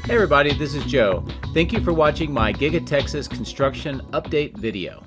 Hey everybody, this is Joe. Thank you for watching my Giga Texas construction update video.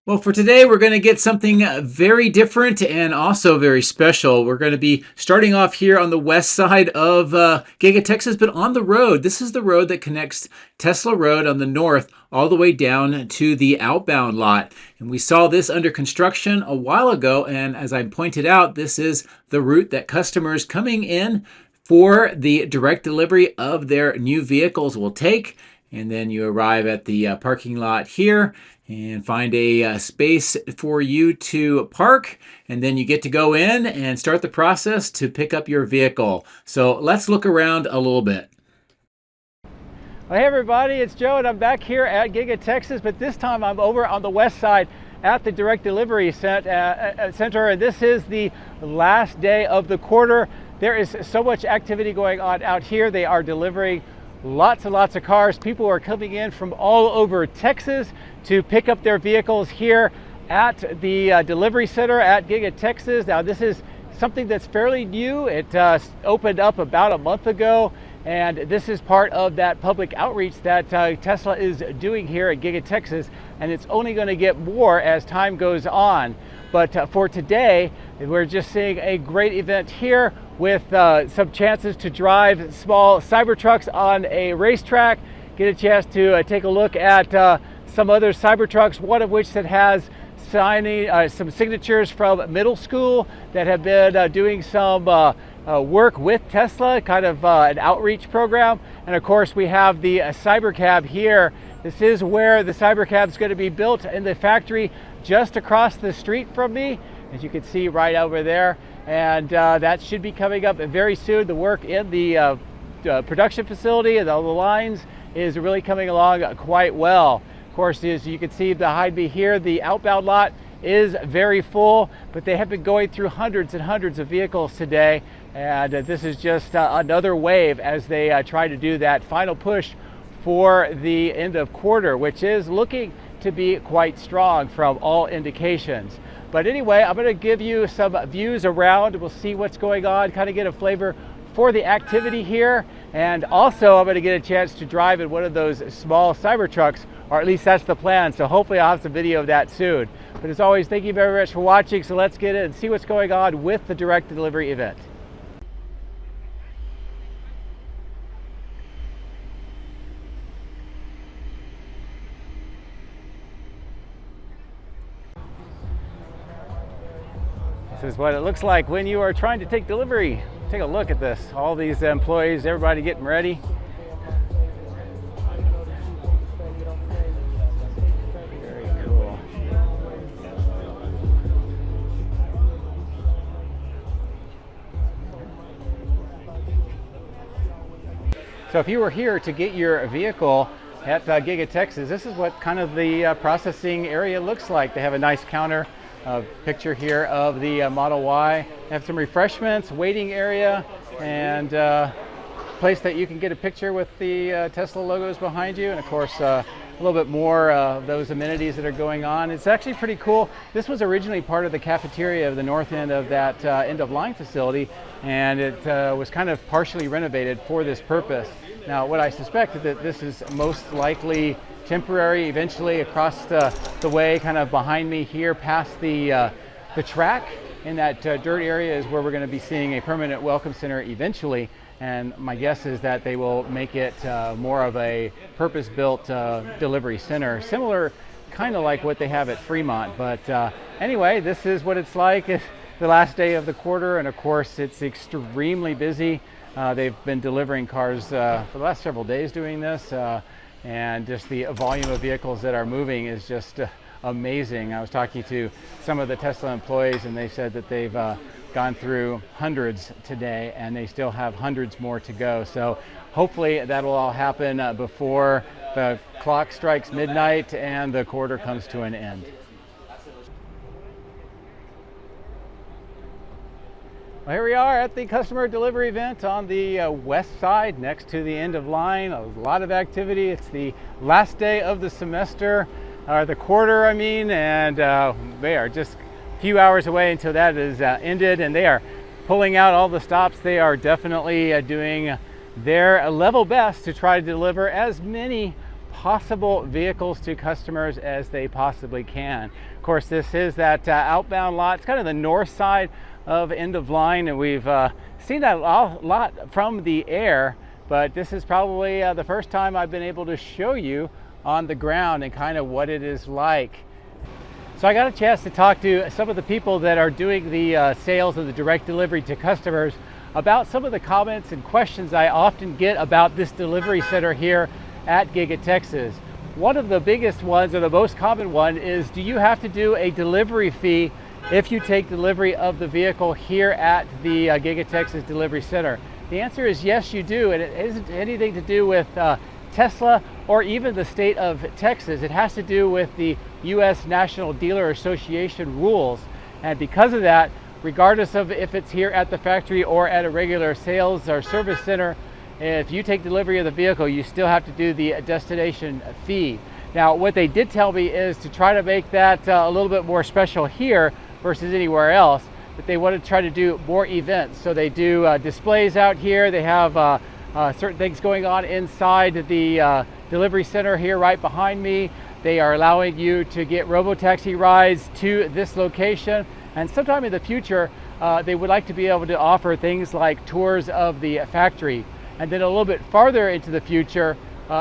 Well, for today, we're going to get something very different and also very special. We're going to be starting off here on the west side of Giga Texas, but on the road. This is the road that connects Tesla Road on the north all the way down to the outbound lot. And we saw this under construction a while ago, and as I pointed out, this is the route that customers coming in for the direct delivery of their new vehicles will take. And then you arrive at the parking lot here and find a space for you to park, and then you get to go in and start the process to pick up your vehicle. So let's look around a little bit. Well, hey everybody, it's Joe and I'm back here at Giga Texas, but this time I'm over on the west side at the direct delivery center, and this is the last day of the quarter. There is so much activity going on out here. They are delivering lots and lots of cars. People are coming in from all over Texas to pick up their vehicles here at the delivery center at Giga Texas. Now this is something that's fairly new. It opened up about a month ago, and this is part of that public outreach that Tesla is doing here at Giga Texas, and it's only going to get more as time goes on. But for today, we're just seeing a great event here with some chances to drive small Cybertrucks on a racetrack, get a chance to take a look at some other Cybertrucks, one of which that has signing some signatures from middle school that have been doing some work with Tesla, kind of an outreach program. And of course, we have the Cybercab here. This is where the Cybercab is going to be built in the factory just across the street from me, as you can see right over there. And that should be coming up very soon. The work in the production facility and all the lines is really coming along quite well. Of course, as you can see behind me here, the outbound lot is very full, but they have been going through hundreds and hundreds of vehicles today. And this is just another wave as they try to do that final push for the end of quarter, which is looking to be quite strong from all indications. But anyway, I'm going to give you some views around. We'll see what's going on, kind of get a flavor for the activity here. And also, I'm going to get a chance to drive in one of those small Cybertrucks, or at least that's the plan. So hopefully I'll have some video of that soon. But as always, thank you very much for watching. So let's get in and see what's going on with the direct delivery event. This is what it looks like when you are trying to take delivery. Take a look at this. All these employees, everybody getting ready. Very cool. So if you were here to get your vehicle at Giga Texas, this is what kind of the processing area looks like. They have a nice counter. Picture here of the Model Y. They have some refreshments, waiting area, and place that you can get a picture with the Tesla logos behind you, and of course a little bit more of those amenities that are going on. It's actually pretty cool. This was originally part of the cafeteria of the north end of that end of line facility, and it was kind of partially renovated for this purpose. Now what I suspect is that this is most likely temporary. Eventually across the way, kind of behind me here, past the track in that dirt area, is where we're going to be seeing a permanent welcome center eventually. And my guess is that they will make it more of a purpose-built delivery center, similar kind of like what they have at Fremont. But anyway, this is what it's like. It's the last day of the quarter, and of course it's extremely busy. They've been delivering cars for the last several days doing this. And just the volume of vehicles that are moving is just amazing. I was talking to some of the Tesla employees, and they said that they've gone through hundreds today, and they still have hundreds more to go. So hopefully that will all happen before the clock strikes midnight and the quarter comes to an end. Well, here we are at the customer delivery event on the west side next to the end of line. A lot of activity. It's the last day of the semester, or the quarter I mean, and they are just a few hours away until that is ended, and they are pulling out all the stops. They are definitely doing their level best to try to deliver as many possible vehicles to customers as they possibly can. Of course, this is that outbound lot. It's kind of the north side of end of line, and we've seen that a lot from the air, but this is probably the first time I've been able to show you on the ground and kind of what it is like. So I got a chance to talk to some of the people that are doing the sales and the direct delivery to customers about some of the comments and questions I often get about this delivery center here at Giga Texas. One of the biggest ones, or the most common one, is do you have to do a delivery fee if you take delivery of the vehicle here at the Giga Texas Delivery Center? The answer is yes, you do, and it isn't anything to do with Tesla or even the state of Texas. It has to do with the U.S. National Dealer Association rules, and because of that, regardless of if it's here at the factory or at a regular sales or service center, if you take delivery of the vehicle, you still have to do the destination fee. Now, what they did tell me is to try to make that a little bit more special here versus anywhere else, that they want to try to do more events. So they do displays out here. They have certain things going on inside the delivery center here right behind me. They are allowing you to get robo-taxi rides to this location. And sometime in the future, they would like to be able to offer things like tours of the factory. And then a little bit farther into the future,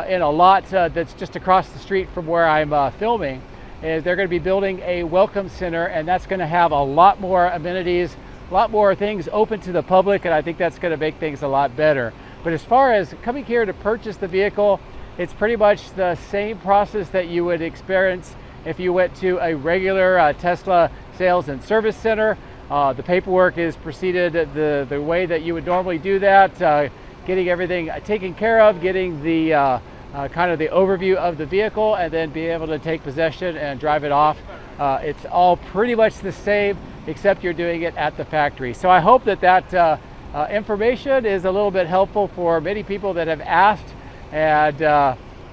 in a lot that's just across the street from where I'm filming, is they're going to be building a welcome center, and that's going to have a lot more amenities, a lot more things open to the public, and I think that's going to make things a lot better. But as far as coming here to purchase the vehicle, it's pretty much the same process that you would experience if you went to a regular Tesla sales and service center. The paperwork is proceeded the way that you would normally do that, getting everything taken care of, getting the kind of the overview of the vehicle, and then be able to take possession and drive it off. It's all pretty much the same, except you're doing it at the factory. So I hope that that information is a little bit helpful for many people that have asked. And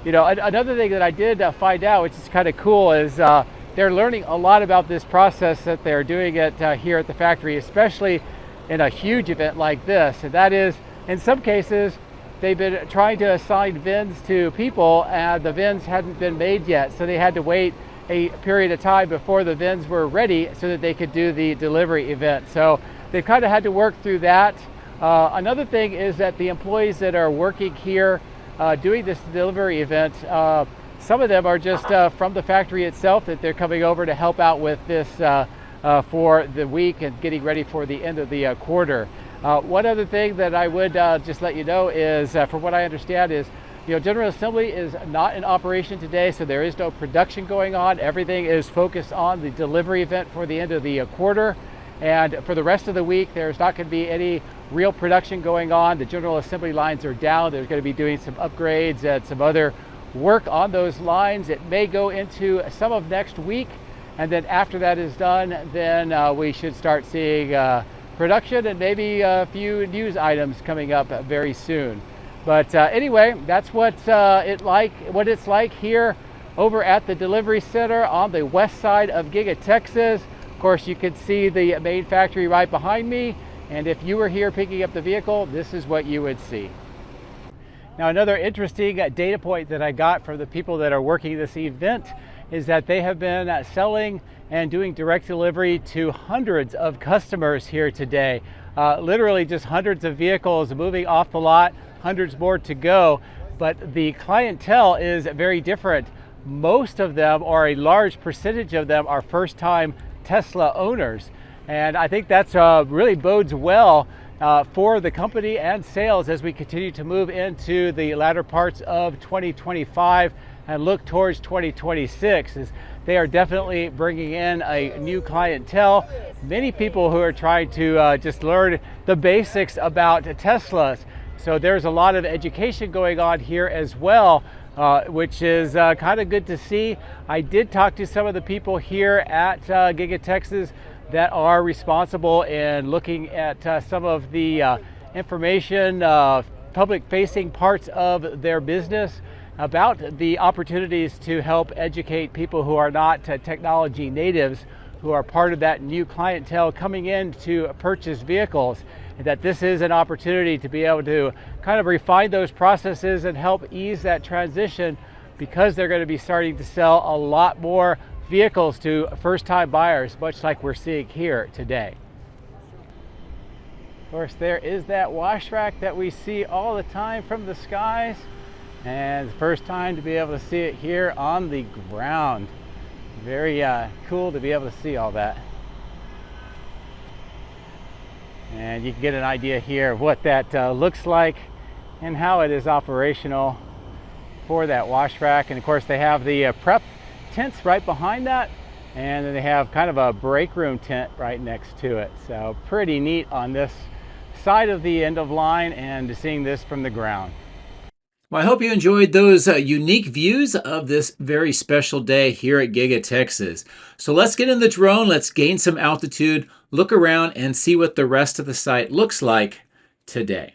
you know, another thing that I did find out, which is kind of cool, is they're learning a lot about this process that they're doing it here at the factory, especially in a huge event like this. And that is, in some cases, they've been trying to assign VINs to people, and the VINs hadn't been made yet. So they had to wait a period of time before the VINs were ready so that they could do the delivery event. So they've kind of had to work through that. Another thing is that the employees that are working here doing this delivery event, some of them are just from the factory itself, that they're coming over to help out with this for the week and getting ready for the end of the quarter. One other thing that I would just let you know is, from what I understand, is General Assembly is not in operation today, so there is no production going on. Everything is focused on the delivery event for the end of the quarter. And for the rest of the week, there's not going to be any real production going on. The General Assembly lines are down. There's going to be doing some upgrades and some other work on those lines. It may go into some of next week, and then after that is done, then we should start seeing production and maybe a few news items coming up very soon. But anyway, that's what it's like here over at the delivery center on the west side of Giga Texas. Of course, you can see the main factory right behind me, and if you were here picking up the vehicle, this is what you would see. Now, another interesting data point that I got from the people that are working this event is that they have been selling and doing direct delivery to hundreds of customers here today. Literally just hundreds of vehicles moving off the lot, hundreds more to go, but the clientele is very different. Most of them, or a large percentage of them, are first-time Tesla owners, and I think that's really bodes well for the company and sales as we continue to move into the latter parts of 2025 and look towards 2026. As they are definitely bringing in a new clientele, many people who are trying to just learn the basics about Teslas. So there's a lot of education going on here as well, which is kind of good to see. I did talk to some of the people here at Giga Texas that are responsible in looking at some of the information, public-facing parts of their business, about the opportunities to help educate people who are not technology natives, who are part of that new clientele coming in to purchase vehicles. that this is an opportunity to be able to kind of refine those processes and help ease that transition, because they're going to be starting to sell a lot more vehicles to first-time buyers, much like we're seeing here today. Of course, there is that wash rack that we see all the time from the skies, and the first time to be able to see it here on the ground. Very cool to be able to see all that. And you can get an idea here of what that looks like and how it is operational for that wash rack. And of course, they have the prep tents right behind that, and then they have kind of a break room tent right next to it. So pretty neat on this side of the end of line and seeing this from the ground. Well, I hope you enjoyed those unique views of this very special day here at Giga Texas. So let's get in the drone, let's gain some altitude, look around, and see what the rest of the site looks like today.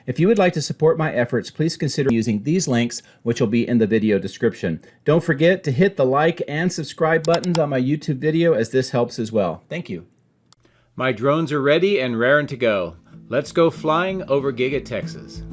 If you would like to support my efforts, please consider using these links, which will be in the video description. Don't forget to hit the like and subscribe buttons on my YouTube video, as this helps as well. Thank you. My drones are ready and raring to go. Let's go flying over Giga Texas.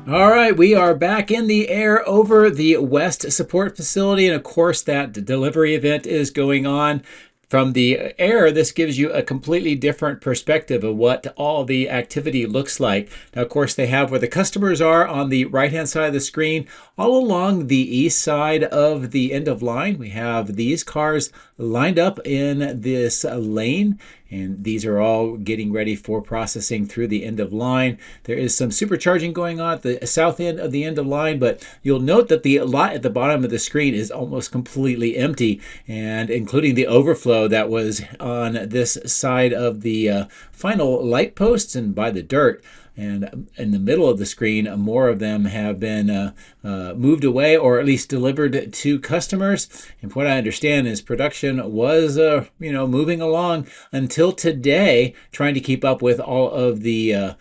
All right, we are back in the air over the West Support Facility, and of course that delivery event is going on. From the air, this gives you a completely different perspective of what all the activity looks like. Now, of course, they have where the customers are on the right-hand side of the screen. All along the east side of the end of line, we have these cars lined up in this lane, and these are all getting ready for processing through the end of line. There is some supercharging going on at the south end of the end of line, but you'll note that the lot at the bottom of the screen is almost completely empty, and including the overflow that was on this side of the final light posts and by the dirt. And in the middle of the screen, more of them have been moved away, or at least delivered to customers. And from what I understand is production was moving along until today, trying to keep up with all of the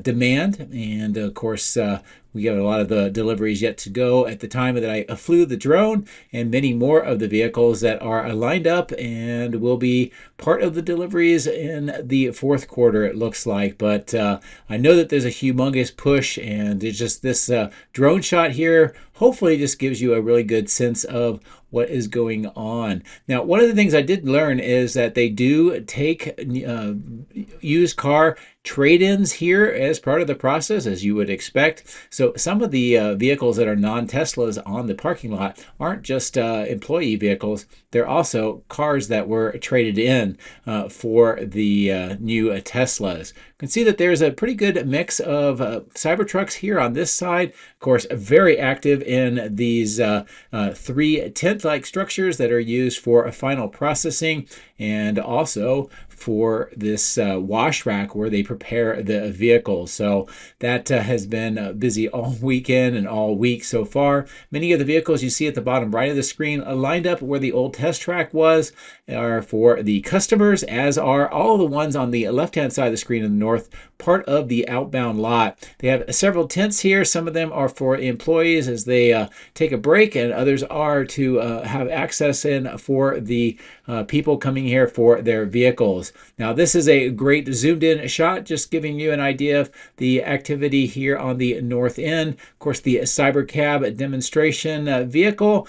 demand. And of course, we got a lot of the deliveries yet to go at the time that I flew the drone, and many more of the vehicles that are lined up and will be part of the deliveries in the fourth quarter, it looks like. But I know that there's a humongous push, and it's just this drone shot here hopefully just gives you a really good sense of what is going on. Now, one of the things I did learn is that they do take used car trade-ins here as part of the process, as you would expect. So some of the vehicles that are non-Teslas on the parking lot aren't just employee vehicles. They're also cars that were traded in for the new Teslas. You can see that there's a pretty good mix of Cybertrucks here on this side. Of course, very active in these three tent-like structures that are used for final processing, and also for this wash rack where they prepare the vehicles. So that has been busy all weekend and all week so far. Many of the vehicles you see at the bottom right of the screen lined up where the old test track was are for the customers, as are all the ones on the left-hand side of the screen in the north part of the outbound lot. They have several tents here. Some of them are for employees as they take a break, and others are to have access in for the people coming here for their vehicles. Now, this is a great zoomed in shot, just giving you an idea of the activity here on the north end. Of course, the Cybercab demonstration vehicle,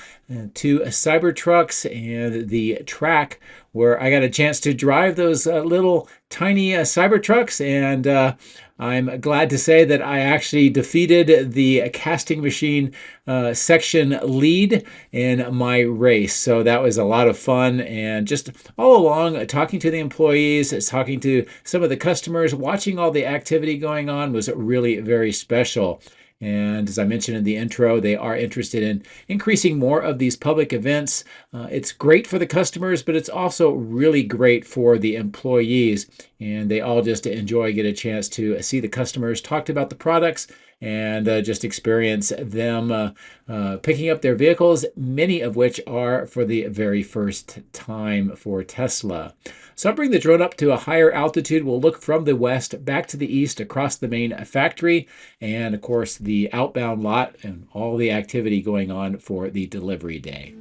two Cybertrucks, and the track where I got a chance to drive those little tiny Cybertrucks, and I'm glad to say that I actually defeated the casting machine section lead in my race. So that was a lot of fun, and just all along talking to the employees, talking to some of the customers, watching all the activity going on was really very special. And as I mentioned in the intro, they are interested in increasing more of these public events. It's great for the customers, but it's also really great for the employees. And they all just enjoy, get a chance to see the customers, talk about the products, and just experience them picking up their vehicles, many of which are for the very first time for Tesla. So I'll bring the drone up to a higher altitude. We'll look from the west back to the east across the main factory and, of course, the outbound lot and all the activity going on for the delivery day.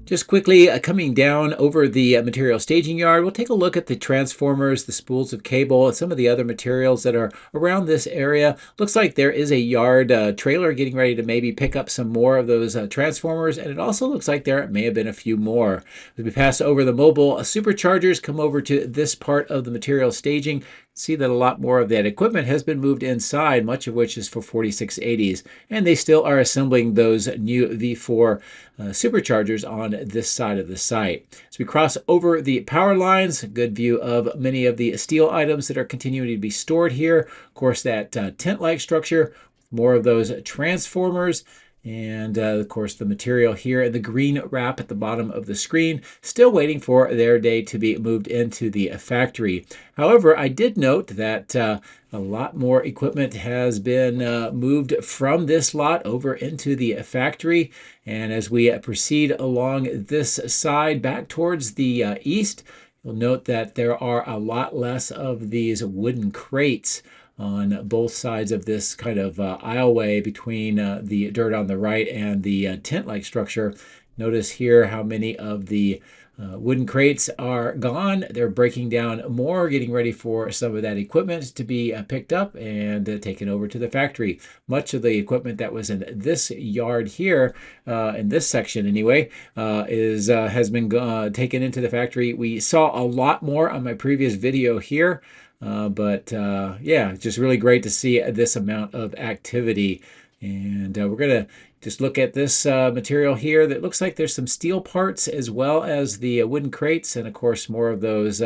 Just quickly coming down over the material staging yard, we'll take a look at the transformers, the spools of cable, and some of the other materials that are around this area. Looks like there is a yard trailer getting ready to maybe pick up some more of those transformers, and it also looks like there may have been a few more. As we pass over the mobile superchargers, come over to this part of the material staging, see that a lot more of that equipment has been moved inside, much of which is for 4680s, and they still are assembling those new V4 superchargers on this side of the site. As we cross over the power lines, a good view of many of the steel items that are continuing to be stored here. Of course, that tent-like structure, more of those transformers, and of course the material here and the green wrap at the bottom of the screen, still waiting for their day to be moved into the factory. However, I did note that a lot more equipment has been moved from this lot over into the factory. And as we proceed along this side back towards the east, you'll note that there are a lot less of these wooden crates on both sides of this kind of aisleway between the dirt on the right and the tent-like structure. Notice here how many of the wooden crates are gone. They're breaking down more, getting ready for some of that equipment to be picked up and taken over to the factory. Much of the equipment that was in this yard here, in this section anyway, has been taken into the factory. We saw a lot more on my previous video here. Yeah, just really great to see this amount of activity. And we're going to just look at this material here that looks like there's some steel parts as well as the wooden crates, and of course more of those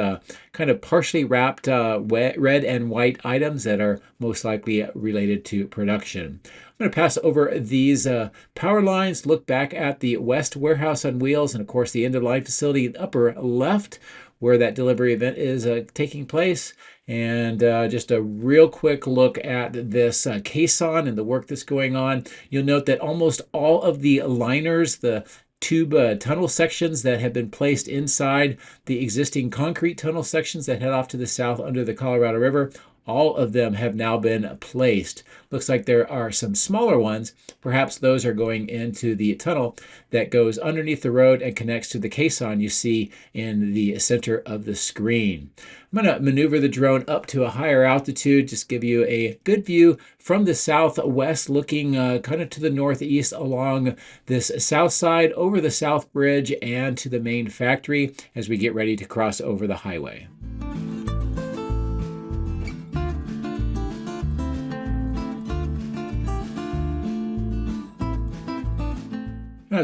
kind of partially wrapped red and white items that are most likely related to production. I'm going to pass over these power lines, look back at the West Warehouse on Wheels, and of course the end-of-line facility in the upper left where that delivery event is taking place. And just a real quick look at this caisson and the work that's going on. You'll note that almost all of the liners, the tube tunnel sections that have been placed inside the existing concrete tunnel sections that head off to the south under the Colorado River, all of them have now been placed. Looks like there are some smaller ones. Perhaps those are going into the tunnel that goes underneath the road and connects to the caisson you see in the center of the screen. I'm going to maneuver the drone up to a higher altitude, just give you a good view from the southwest, looking kind of to the northeast along this south side, over the South Bridge and to the main factory as we get ready to cross over the highway.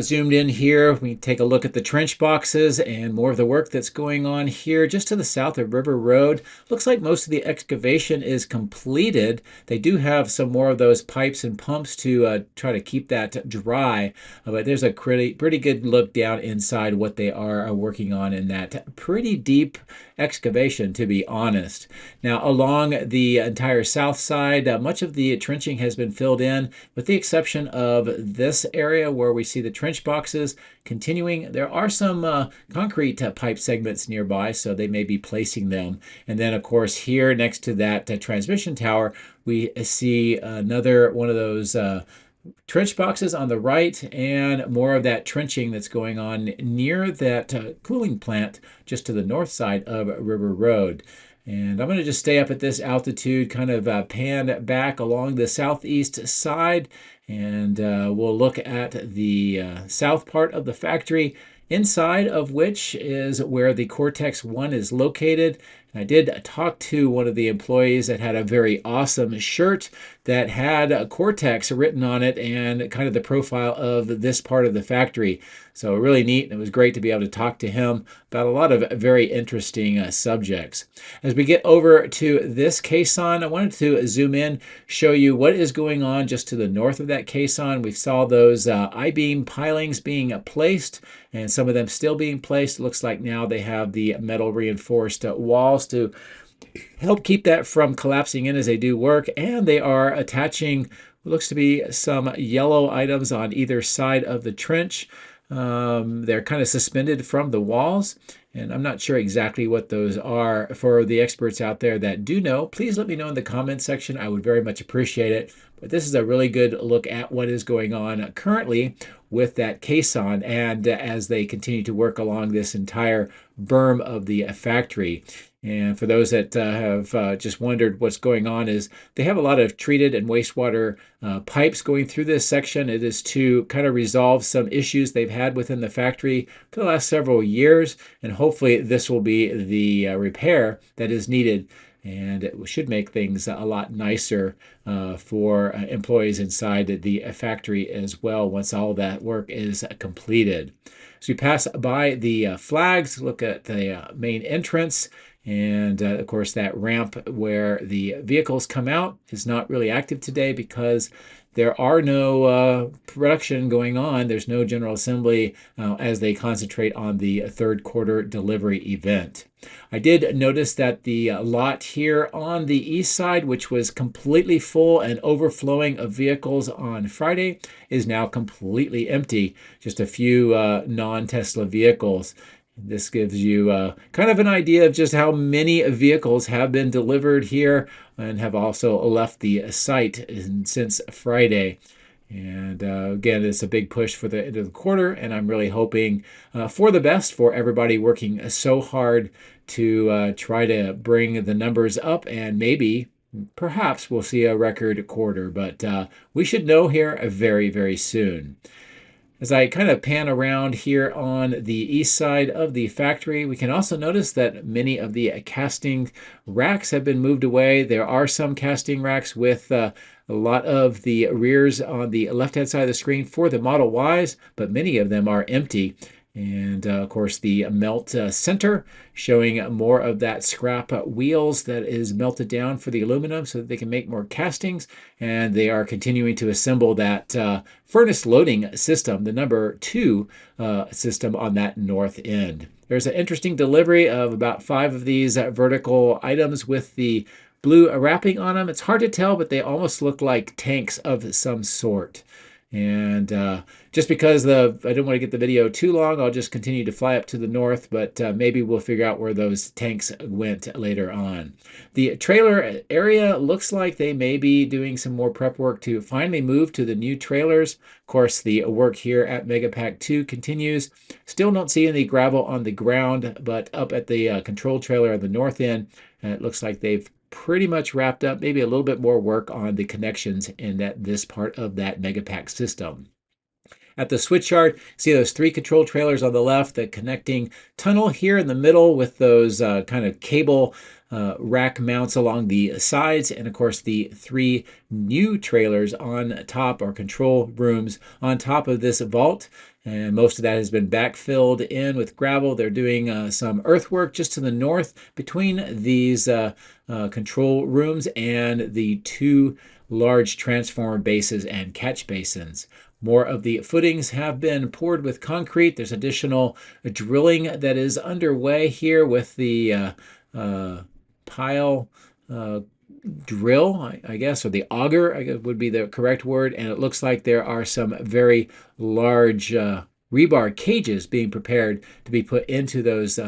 Zoomed in here, we take a look at the trench boxes and more of the work that's going on here just to the south of River Road. Looks like most of the excavation is completed. They do have some more of those pipes and pumps to try to keep that dry, but there's a pretty good look down inside what they are working on in that pretty deep excavation, to be honest. Now, along the entire south side, much of the trenching has been filled in, with the exception of this area where we see the trench boxes continuing. There are some concrete pipe segments nearby, so they may be placing them. And then, of course, here next to that transmission tower, we see another one of those trench boxes on the right, and more of that trenching that's going on near that cooling plant just to the north side of River Road. And I'm going to just stay up at this altitude, kind of pan back along the southeast side, and we'll look at the south part of the factory, inside of which is where the Cortex 1 is located. I did talk to one of the employees that had a very awesome shirt that had Cortex written on it and kind of the profile of this part of the factory. So really neat, and it was great to be able to talk to him about a lot of very interesting subjects. As we get over to this caisson, I wanted to zoom in, show you what is going on just to the north of that caisson. We saw those I-beam pilings being placed, and some of them still being placed. It looks like now they have the metal reinforced walls to help keep that from collapsing in as they do work, and they are attaching what looks to be some yellow items on either side of the trench. They're kind of suspended from the walls, and I'm not sure exactly what those are. For the experts out there that do know, please let me know in the comment section. I would very much appreciate it. But this is a really good look at what is going on currently with that caisson, and as they continue to work along this entire berm of the factory. And for those that have just wondered what's going on, is they have a lot of treated and wastewater pipes going through this section. It is to kind of resolve some issues they've had within the factory for the last several years, and hopefully this will be the repair that is needed, and it should make things a lot nicer for employees inside the factory as well once all that work is completed. So we pass by the flags, look at the main entrance, and of course that ramp where the vehicles come out is not really active today because there are no production going on. There's no general assembly as they concentrate on the third quarter delivery event. I did notice that the lot here on the east side, which was completely full and overflowing of vehicles on Friday, is now completely empty. Just a few non-Tesla vehicles. This gives you kind of an idea of just how many vehicles have been delivered here and have also left the site since Friday. And again, it's a big push for the end of the quarter, and I'm really hoping for the best for everybody working so hard to try to bring the numbers up, and maybe, perhaps, we'll see a record quarter. But we should know here very, very soon. As I kind of pan around here on the east side of the factory, we can also notice that many of the casting racks have been moved away. There are some casting racks with a lot of the rears on the left-hand side of the screen for the Model Ys, but many of them are empty. And of course the melt center showing more of that scrap wheels that is melted down for the aluminum so that they can make more castings, and they are continuing to assemble that furnace loading system, the number 2 system on that north end. There's an interesting delivery of about 5 of these vertical items with the blue wrapping on them. It's hard to tell, but they almost look like tanks of some sort. And just because I don't want to get the video too long, I'll just continue to fly up to the north, but maybe we'll figure out where those tanks went later on. The trailer area looks like they may be doing some more prep work to finally move to the new trailers. Of course, the work here at Megapack 2 continues. Still don't see any gravel on the ground, but up at the control trailer at the north end, it looks like they've pretty much wrapped up, maybe a little bit more work on the connections in this part of that Megapack system. At the switchyard, see those 3 control trailers on the left, the connecting tunnel here in the middle with those kind of cable rack mounts along the sides, and of course the 3 new trailers on top, or control rooms on top of this vault. And most of that has been backfilled in with gravel. They're doing some earthwork just to the north between these control rooms and the 2 large transformer bases and catch basins. More of the footings have been poured with concrete. There's additional drilling that is underway here with the pile drill, I guess, or the auger, I guess would be the correct word. And it looks like there are some very large rebar cages being prepared to be put into those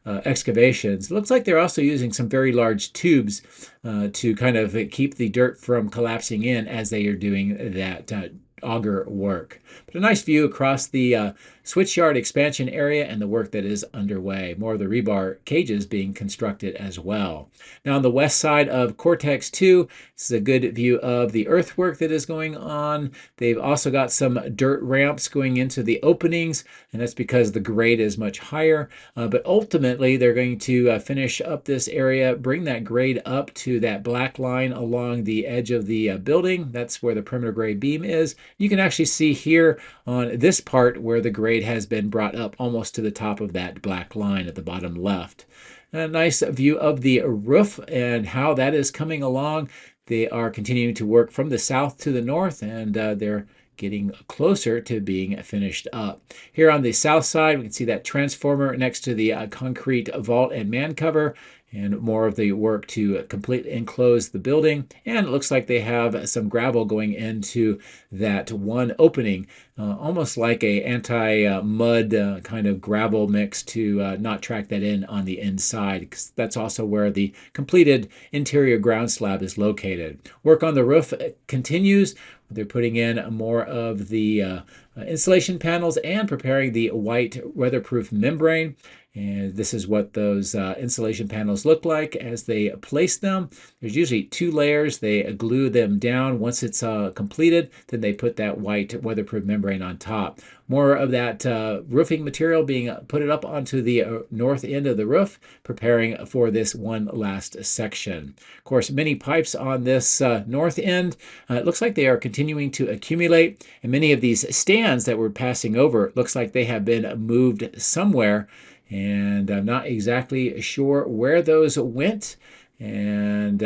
excavations. It looks like they're also using some very large tubes to kind of keep the dirt from collapsing in as they are doing that auger work. But a nice view across the switchyard expansion area and the work that is underway. More of the rebar cages being constructed as well. Now on the west side of Cortex 2, this is a good view of the earthwork that is going on. They've also got some dirt ramps going into the openings, and that's because the grade is much higher. But ultimately, they're going to finish up this area, bring that grade up to that black line along the edge of the building. That's where the perimeter grade beam is. You can actually see here on this part where the grade has been brought up almost to the top of that black line at the bottom left. A nice view of the roof and how that is coming along. They are continuing to work from the south to the north, and they're getting closer to being finished up. Here on the south side, we can see that transformer next to the concrete vault and man cover, and more of the work to complete and close the building. And it looks like they have some gravel going into that one opening, almost like a anti-mud kind of gravel mix to not track that in on the inside, because that's also where the completed interior ground slab is located. Work on the roof continues. They're putting in more of the insulation panels and preparing the white weatherproof membrane. And this is what those insulation panels look like as they place them. There's usually 2 layers. They glue them down. Once it's completed, then they put that white weatherproof membrane on top. More of that roofing material being put up onto the north end of the roof, preparing for this one last section. Of course, many pipes on this north end. It looks like they are continuing to accumulate, and many of these stands that we're passing over, looks like they have been moved somewhere. And I'm not exactly sure where those went, and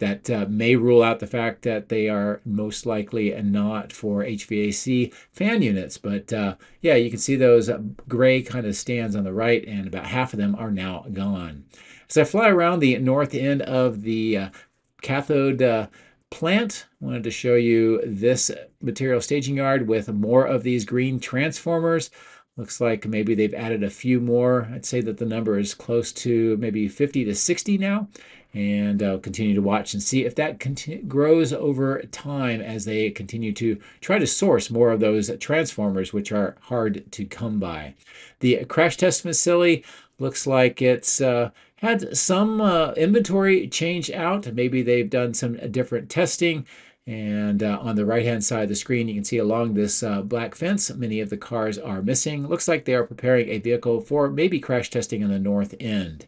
that may rule out the fact that they are most likely not for HVAC fan units. But yeah, you can see those gray kind of stands on the right, and about half of them are now gone. As I fly around the north end of the cathode plant, I wanted to show you this material staging yard with more of these green transformers. Looks like maybe they've added a few more. I'd say that the number is close to maybe 50 to 60 now. And I'll continue to watch and see if that grows over time as they continue to try to source more of those transformers, which are hard to come by. The crash test facility looks like it's had some inventory change out. Maybe they've done some different testing. And on the right-hand side of the screen, you can see along this black fence, many of the cars are missing. Looks like they are preparing a vehicle for maybe crash testing on the north end.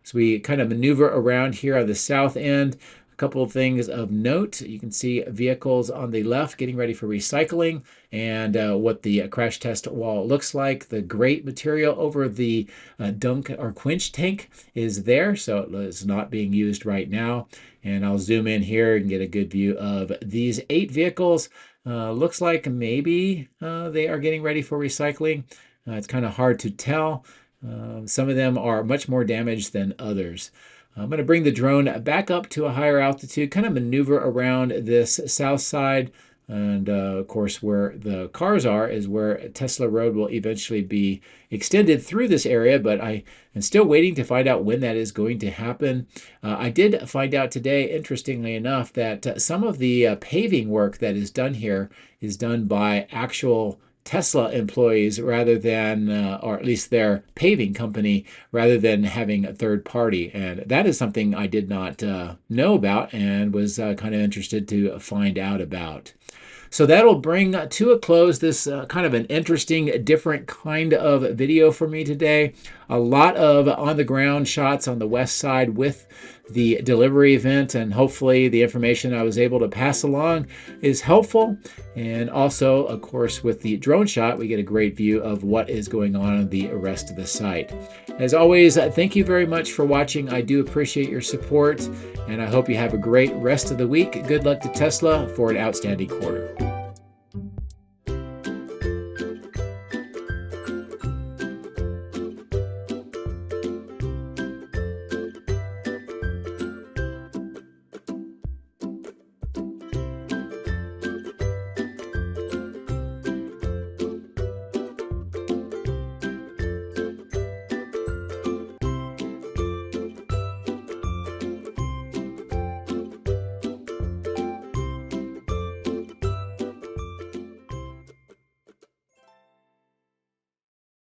So we kind of maneuver around here on the south end. A couple of things of note. You can see vehicles on the left getting ready for recycling, and what the crash test wall looks like. The grate material over the dunk or quench tank is there, so it is not being used right now. And I'll zoom in here and get a good view of these 8 vehicles. Looks like maybe they are getting ready for recycling. It's kind of hard to tell. Some of them are much more damaged than others. I'm going to bring the drone back up to a higher altitude, kind of maneuver around this south side. And of course, where the cars are is where Tesla Road will eventually be extended through this area, but I am still waiting to find out when that is going to happen. I did find out today, interestingly enough, that some of the paving work that is done here is done by actual Tesla employees rather than, or at least their paving company, rather than having a third party. And that is something I did not know about and was kind of interested to find out about. So that'll bring to a close this kind of an interesting, different kind of video for me today. A lot of on-the-ground shots on the west side with the delivery event, and hopefully the information I was able to pass along is helpful. And also, of course, with the drone shot, we get a great view of what is going on the rest of the site. As always, thank you very much for watching. I do appreciate your support, and I hope you have a great rest of the week. Good luck to Tesla for an outstanding quarter.